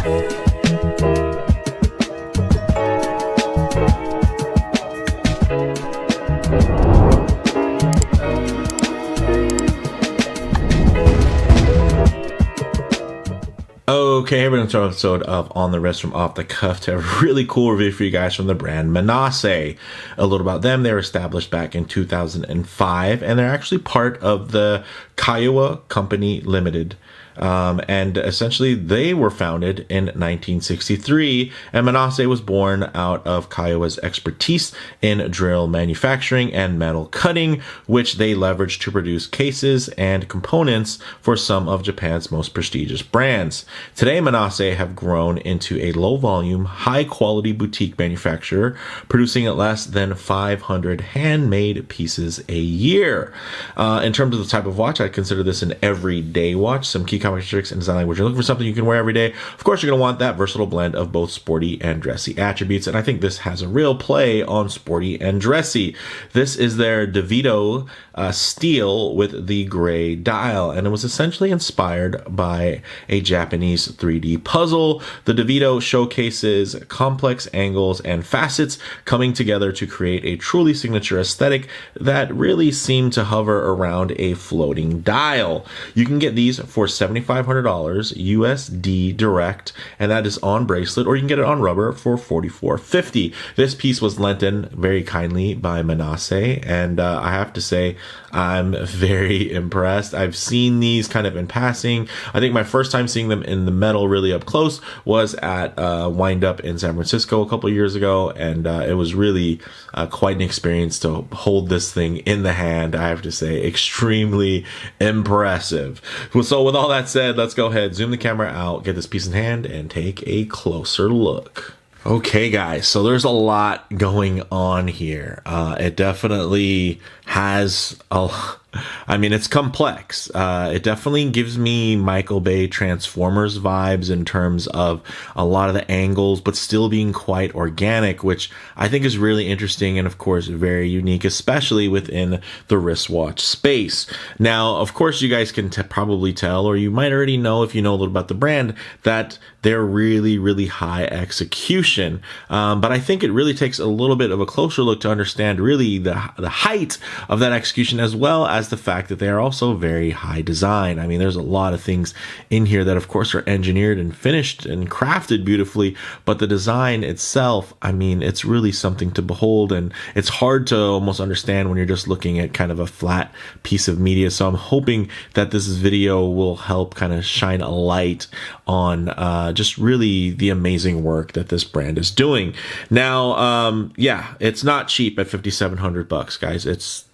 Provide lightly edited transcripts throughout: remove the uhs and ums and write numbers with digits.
Okay, everyone, another episode of On the Wrist from Off the Cuff to have a really cool review for you guys from the brand Minase. A little about them: they were established back in 2005, and they're actually part of the Kiowa Company Limited. And essentially they were founded in 1963, and Minase was born out of Kiowa's expertise in drill manufacturing and metal cutting, which they leveraged to produce cases and components for some of Japan's most prestigious brands. Today, Minase have grown into a low-volume, high-quality boutique manufacturer, producing at less than 500 handmade pieces a year. In terms of the type of watch, I'd consider this an everyday watch. Some key characteristics and design language. You're looking for something you can wear every day. Of course, you're going to want that versatile blend of both sporty and dressy attributes, and I think this has a real play on sporty and dressy. This is their Divido steel with the gray dial, and it was essentially inspired by a Japanese 3D puzzle. The Divido showcases complex angles and facets coming together to create a truly signature aesthetic that really seemed to hover around a floating dial. You can get these for $7,500 USD direct, and that is on bracelet, or you can get it on rubber for $44.50. This piece was lent in very kindly by Minase, and I have to say I'm very impressed. I've seen these kind of in passing. I think my first time seeing them in the metal really up close was at Wind Up in San Francisco a couple of years ago, and it was really quite an experience to hold this thing in the hand. I have to say, extremely impressive. So with all that said, let's go ahead, zoom the camera out, get this piece in hand, and take a closer look. Okay, guys, so there's a lot going on here. It definitely has it's complex. It definitely gives me Michael Bay Transformers vibes in terms of a lot of the angles, but still being quite organic, which I think is really interesting and, of course, very unique, especially within the wristwatch space. Now, of course, you guys can probably tell, or you might already know if you know a little about the brand, that they're really, really high execution. But I think it really takes a little bit of a closer look to understand really the height of that execution, as well as the fact that they are also very high design. I mean, there's a lot of things in here that, of course, are engineered and finished and crafted beautifully, but the design itself, I mean, it's really something to behold, and it's hard to almost understand when you're just looking at kind of a flat piece of media. So I'm hoping that this video will help kind of shine a light on just really the amazing work that this brand is doing. Now, yeah, it's not cheap at $5,700, guys. It's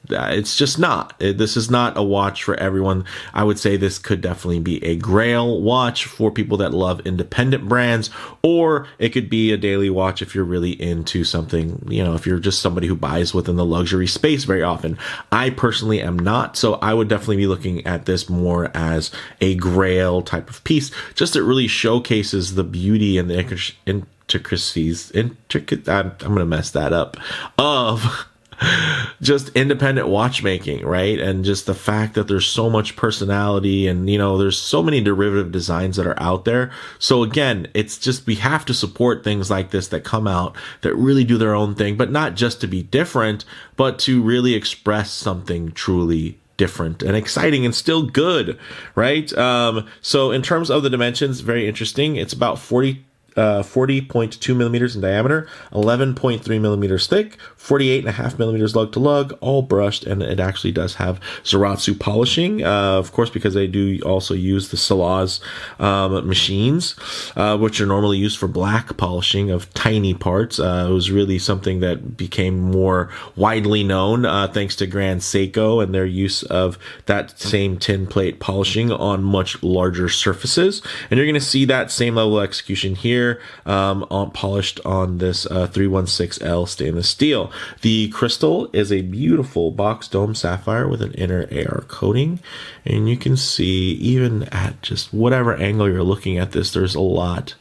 just not. This is not a watch for everyone. I would say this could definitely be a grail watch for people that love independent brands, or it could be a daily watch if you're really into something, if you're just somebody who buys within the luxury space very often. I personally am not, so I would definitely be looking at this more as a grail type of piece. Just it really showcases the beauty and the intricacies, I'm going to mess that up, of just independent watchmaking, right? And just the fact that there's so much personality, and there's so many derivative designs that are out there. So again, it's just, we have to support things like this that come out that really do their own thing, but not just to be different, but to really express something truly different and exciting and still good, right? So in terms of the dimensions, very interesting. It's about 40.2 millimeters in diameter, 11.3 millimeters thick, 48.5 millimeters lug to lug, all brushed, and it actually does have Zaratsu polishing, of course, because they do also use the Salaz machines, which are normally used for black polishing of tiny parts. It was really something that became more widely known thanks to Grand Seiko and their use of that same tin plate polishing on much larger surfaces. And you're going to see that same level of execution here, polished on this 316L stainless steel. The crystal is a beautiful box dome sapphire with an inner AR coating, and you can see even at just whatever angle you're looking at this, there's a lot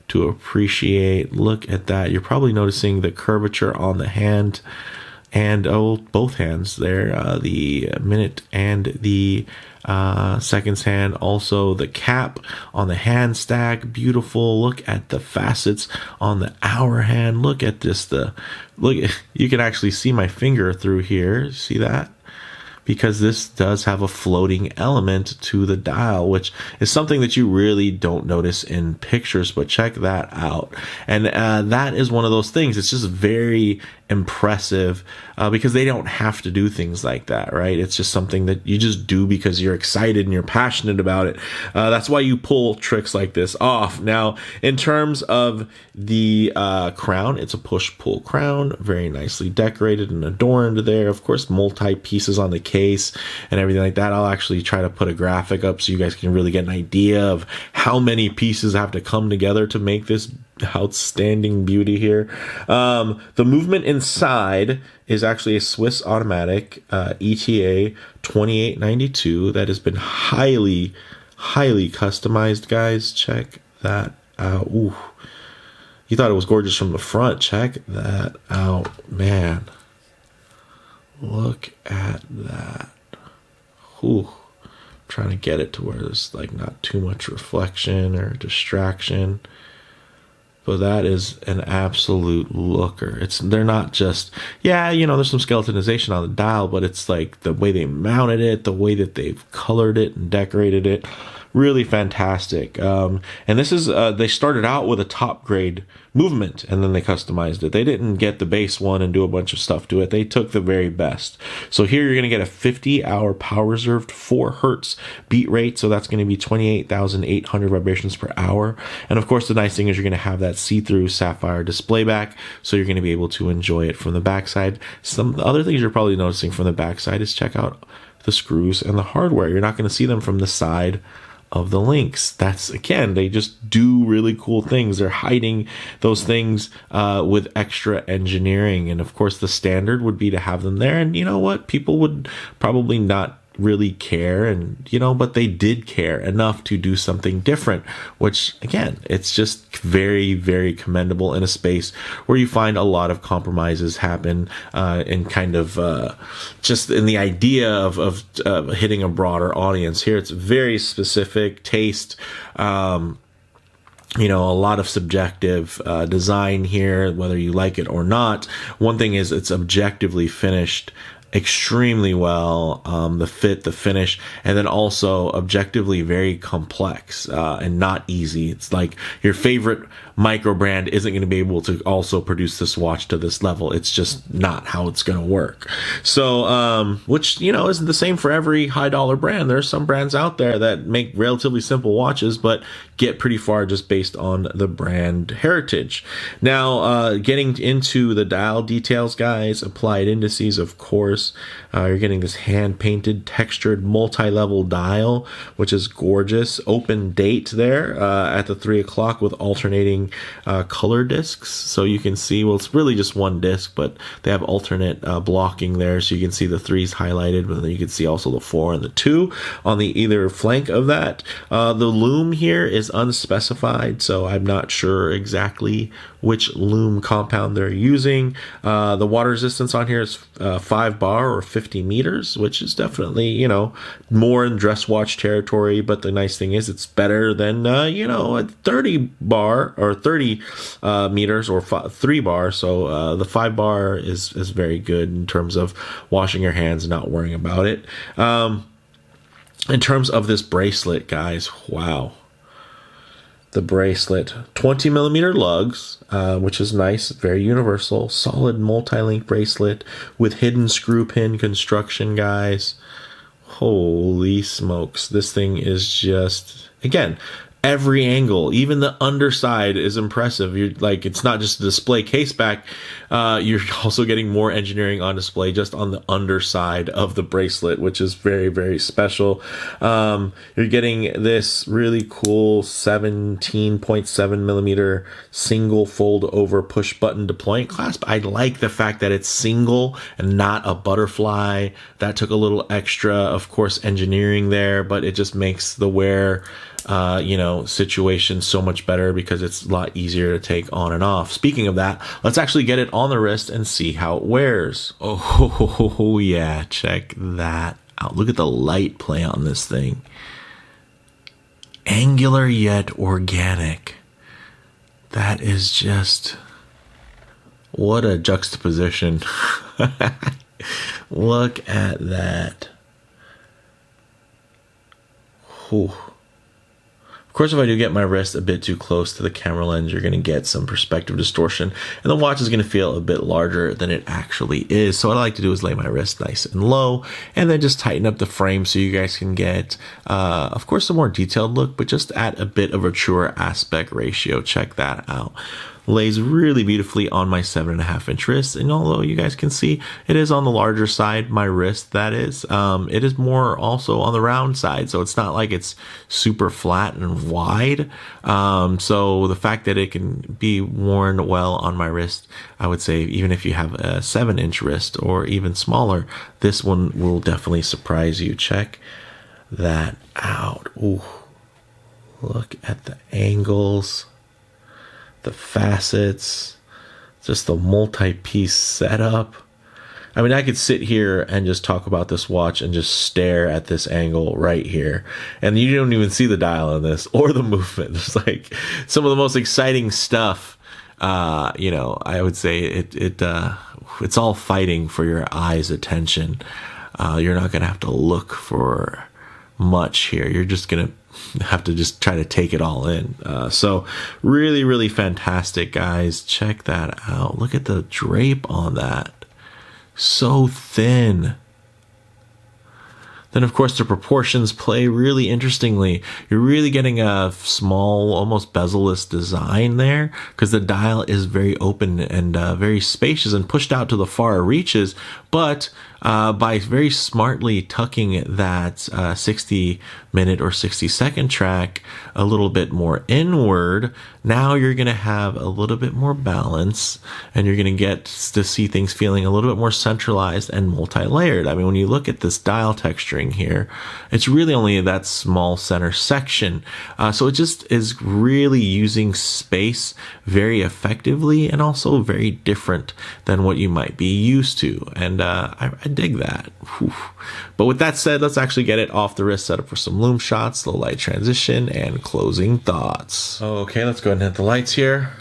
to appreciate. Look at that. You're probably noticing the curvature on the hand, and both hands there, the minute and the seconds hand. Also the cap on the hand stack, beautiful. Look at the facets on the hour hand. Look at this, you can actually see my finger through here. See that? Because this does have a floating element to the dial, which is something that you really don't notice in pictures, but check that out. And that is one of those things. It's just very impressive because they don't have to do things like that, right? It's just something that you just do because you're excited and you're passionate about it. That's why you pull tricks like this off. Now, in terms of the crown, it's a push-pull crown, very nicely decorated and adorned there. Of course, multi-pieces on the case and everything like that. I'll actually try to put a graphic up so you guys can really get an idea of how many pieces have to come together to make this outstanding beauty here. The movement inside is actually a Swiss automatic ETA 2892 that has been highly customized, guys. Check that out. Ooh, you thought it was gorgeous from the front. Check that out, man. Look at that. Ooh, trying to get it to where there's like not too much reflection or distraction. But that is an absolute looker. They're not just, yeah, you know, there's some skeletonization on the dial, but it's like the way they mounted it, the way that they've colored it and decorated it, really fantastic. And this is, they started out with a top grade movement and then they customized it. They didn't get the base one and do a bunch of stuff to it. They took the very best. So here you're going to get a 50-hour power reserved 4 hertz beat rate. So that's going to be 28,800 vibrations per hour. And of course, the nice thing is you're going to have that see-through sapphire display back. So you're going to be able to enjoy it from the backside. Some other things you're probably noticing from the backside is check out the screws and the hardware. You're not going to see them from the side of the links. That's, again, they just do really cool things. They're hiding those things with extra engineering. And of course, the standard would be to have them there. And you know what? People would probably not really care, and you know, but they did care enough to do something different, which again, it's just very commendable in a space where you find a lot of compromises happen and kind of just in the idea of hitting a broader audience. Here it's very specific taste, you know, a lot of subjective design here, whether you like it or not. One thing is it's objectively finished extremely well, the fit, the finish, and then also objectively very complex and not easy. It's like your favorite micro brand isn't going to be able to also produce this watch to this level. It's just not how it's going to work. So, which, you know, isn't the same for every high dollar brand. There's some brands out there that make relatively simple watches, but get pretty far just based on the brand heritage. Now, getting into the dial details, guys, applied indices, of course. You're getting this hand-painted, textured, multi-level dial, which is gorgeous. Open date there at the 3 o'clock with alternating color discs. So you can see, well, it's really just one disc, but they have alternate blocking there. So you can see the 3s highlighted, but then you can see also the 4 and the 2 on the either flank of that. The lume here is unspecified, so I'm not sure exactly which lume compound they're using. The water resistance on here is 5 bar or 50 meters, which is definitely, you know, more in dress watch territory. But the nice thing is it's better than, you know, a 30 bar or 30 meters or 3 bar. So the 5 bar is very good in terms of washing your hands and not worrying about it. In terms of this bracelet, guys, wow. The bracelet, 20 millimeter lugs, which is nice, very universal, solid multi-link bracelet with hidden screw pin construction, guys. Holy smokes. This thing is just, again, every angle, even the underside is impressive. You're like, it's not just a display case back. You're also getting more engineering on display just on the underside of the bracelet, which is very special. You're getting this really cool 17.7 millimeter single fold over push button deployment clasp. I like the fact that it's single and not a butterfly. That took a little extra, of course, engineering there, but it just makes the wear you know, situation so much better because it's a lot easier to take on and off. Speaking of that, let's actually get it on the wrist and see how it wears. Oh yeah, check that out. Look at the light play on this thing. Angular yet organic. That is just, what a juxtaposition. Look at that. Whew. Of course, if I do get my wrist a bit too close to the camera lens, you're going to get some perspective distortion, and the watch is going to feel a bit larger than it actually is. So what I like to do is lay my wrist nice and low, and then just tighten up the frame so you guys can get, of course, a more detailed look, but just add a bit of a truer aspect ratio. Check that out. Lays really beautifully on my 7.5-inch wrist, and although you guys can see it is on the larger side, my wrist that is, it is more also on the round side, so it's not like it's super flat and wide. So the fact that it can be worn well on my wrist, I would say even if you have a 7-inch wrist or even smaller, this one will definitely surprise you. Check that out. Ooh, look at the angles, the facets, just the multi-piece setup. I mean, I could sit here and just talk about this watch and just stare at this angle right here, and you don't even see the dial on this or the movement. It's like some of the most exciting stuff. You know, I would say it's all fighting for your eyes' attention. You're not gonna have to look for much here. You're just gonna have to just try to take it all in. So really, really fantastic, guys. Check that out. Look at the drape on that. So thin. Then, of course, the proportions play really interestingly. You're really getting a small, almost bezel-less design there, because the dial is very open and very spacious and pushed out to the far reaches. But by very smartly tucking that 60-minute or 60-second track a little bit more inward, now you're going to have a little bit more balance, and you're going to get to see things feeling a little bit more centralized and multi-layered. I mean, when you look at this dial texturing here, it's really only that small center section. So it just is really using space very effectively and also very different than what you might be used to. And I dig that. Whew. But with that said, let's actually get it off the wrist, set up for some Lume shots, low light transition, and closing thoughts. Okay, let's go ahead and hit the lights here.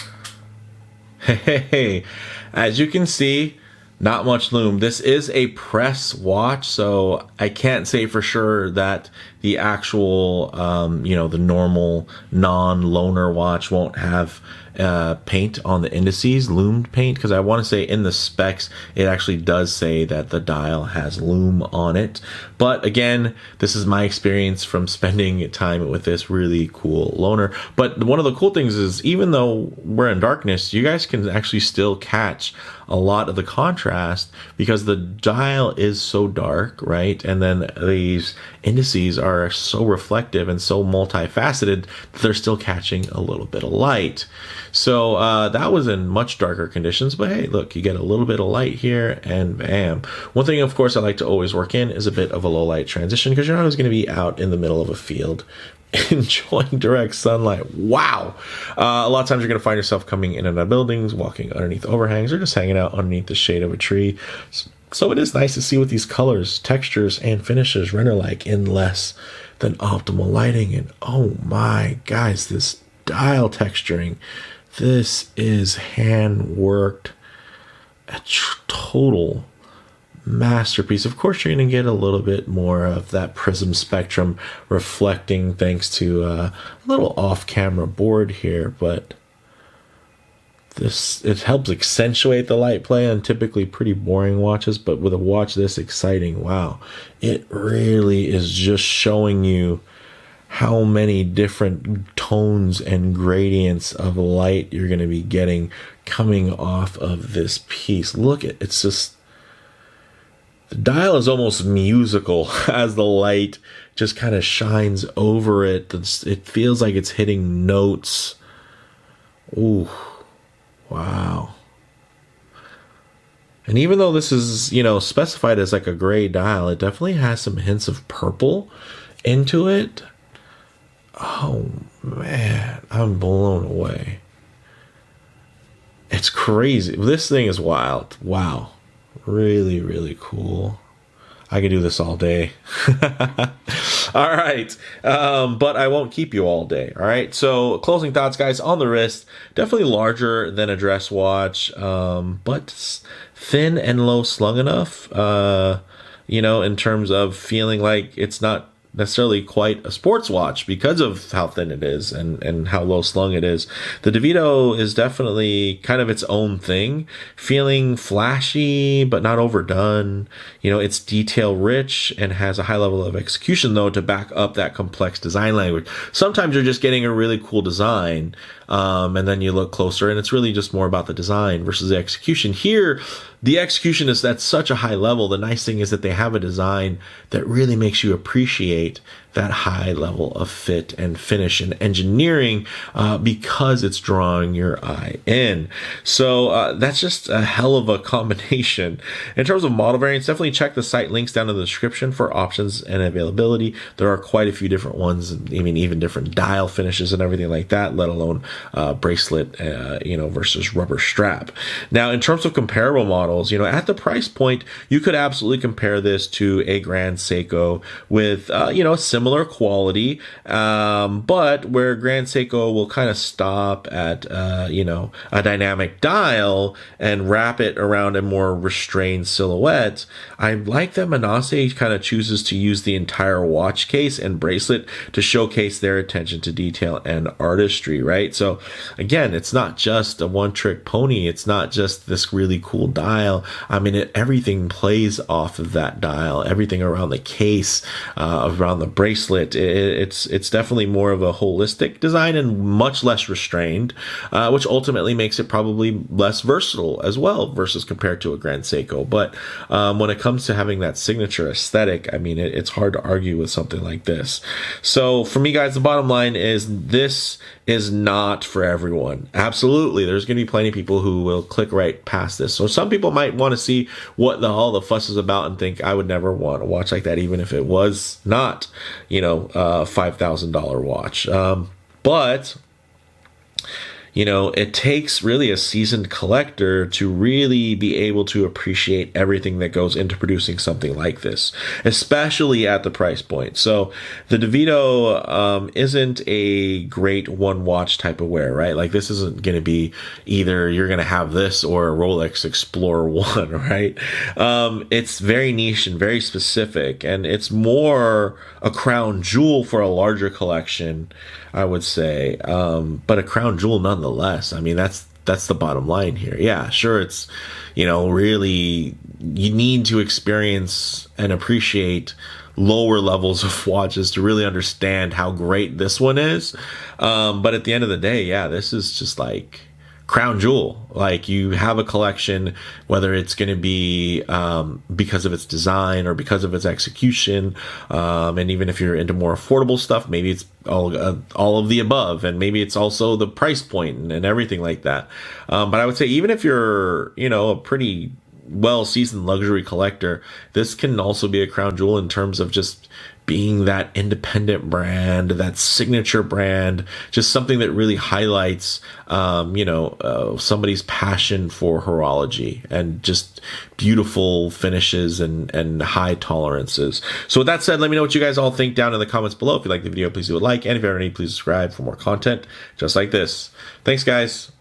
Hey, as you can see, not much Lume. This is a press watch, so I can't say for sure that the actual, the normal non-loaner watch won't have paint on the indices, Lume paint, because I want to say in the specs it actually does say that the dial has Lume on it. But again, this is my experience from spending time with this really cool loaner. But one of the cool things is, even though we're in darkness, you guys can actually still catch a lot of the contrast because the dial is so dark, right? And then these indices are so reflective and so multifaceted that they're still catching a little bit of light. So that was in much darker conditions, but hey, look, you get a little bit of light here and bam. One thing, of course, I like to always work in is a bit of a low light transition, because you're not always going to be out in the middle of a field enjoying direct sunlight. Wow. A lot of times you're going to find yourself coming in and out of buildings, walking underneath overhangs, or just hanging out underneath the shade of a tree. So it is nice to see what these colors, textures, and finishes render like in less than optimal lighting. And oh my guys, this dial texturing, this is hand worked, a total masterpiece. Of course, you're going to get a little bit more of that prism spectrum reflecting thanks to a little off-camera board here, but it helps accentuate the light play on typically pretty boring watches. But with a watch this exciting, wow, it really is just showing you how many different tones and gradients of light you're going to be getting coming off of this piece. Look at it's just, the dial is almost musical as the light just kind of shines over it. It feels like it's hitting notes. Ooh, wow. And even though this is, specified as like a gray dial, it definitely has some hints of purple into it. Oh man, I'm blown away. It's crazy. This thing is wild. Wow. Really, really cool. I could do this all day. All right. But I won't keep you all day. All right. So closing thoughts, guys, on the wrist, definitely larger than a dress watch, but thin and low slung enough, in terms of feeling like it's not necessarily quite a sports watch because of how thin it is and how low slung it is. The Divido is definitely kind of its own thing, feeling flashy but not overdone. It's detail rich and has a high level of execution though to back up that complex design language. Sometimes you're just getting a really cool design, and then you look closer and it's really just more about the design versus the execution. Here, the execution is at such a high level. The nice thing is that they have a design that really makes you appreciate that high level of fit and finish and engineering, because it's drawing your eye in. So that's just a hell of a combination. In terms of model variants, definitely check the site links down in the description for options and availability. There are quite a few different ones, even different dial finishes and everything like that, let alone bracelet, versus rubber strap. Now, in terms of comparable models, at the price point, you could absolutely compare this to a Grand Seiko with, similar quality, but where Grand Seiko will kind of stop at, a dynamic dial and wrap it around a more restrained silhouette. I like that Minase kind of chooses to use the entire watch case and bracelet to showcase their attention to detail and artistry, right? So again, it's not just a one-trick pony. It's not just this really cool dial. Everything plays off of that dial, everything around the case, around the bracelet. It's definitely more of a holistic design and much less restrained, which ultimately makes it probably less versatile as well versus compared to a Grand Seiko. But when it comes to having that signature aesthetic, it's hard to argue with something like this. So for me, guys, the bottom line is this is not for everyone. Absolutely, there's going to be plenty of people who will click right past this. So some people might want to see what all the fuss is about and think, I would never want to watch like that, even if it was not, a $5,000 watch. But it takes really a seasoned collector to really be able to appreciate everything that goes into producing something like this, especially at the price point. So the Divido isn't a great one watch type of wear, right? Like this isn't going to be either you're going to have this or a Rolex Explorer 1, right? It's very niche and very specific, and it's more a crown jewel for a larger collection, I would say, but a crown jewel nonetheless. That's the bottom line here. Yeah, sure, it's, really you need to experience and appreciate lower levels of watches to really understand how great this one is. But at the end of the day, yeah, this is just like crown jewel. Like you have a collection, whether it's going to be because of its design or because of its execution, and even if you're into more affordable stuff, maybe it's all of the above, and maybe it's also the price point and everything like that. But I would say even if you're a pretty well-seasoned luxury collector, this can also be a crown jewel in terms of just being that independent brand, that signature brand, just something that really highlights, somebody's passion for horology and just beautiful finishes and high tolerances. So with that said, let me know what you guys all think down in the comments below. If you like the video, please do a like. And if you have any, please subscribe for more content just like this. Thanks, guys.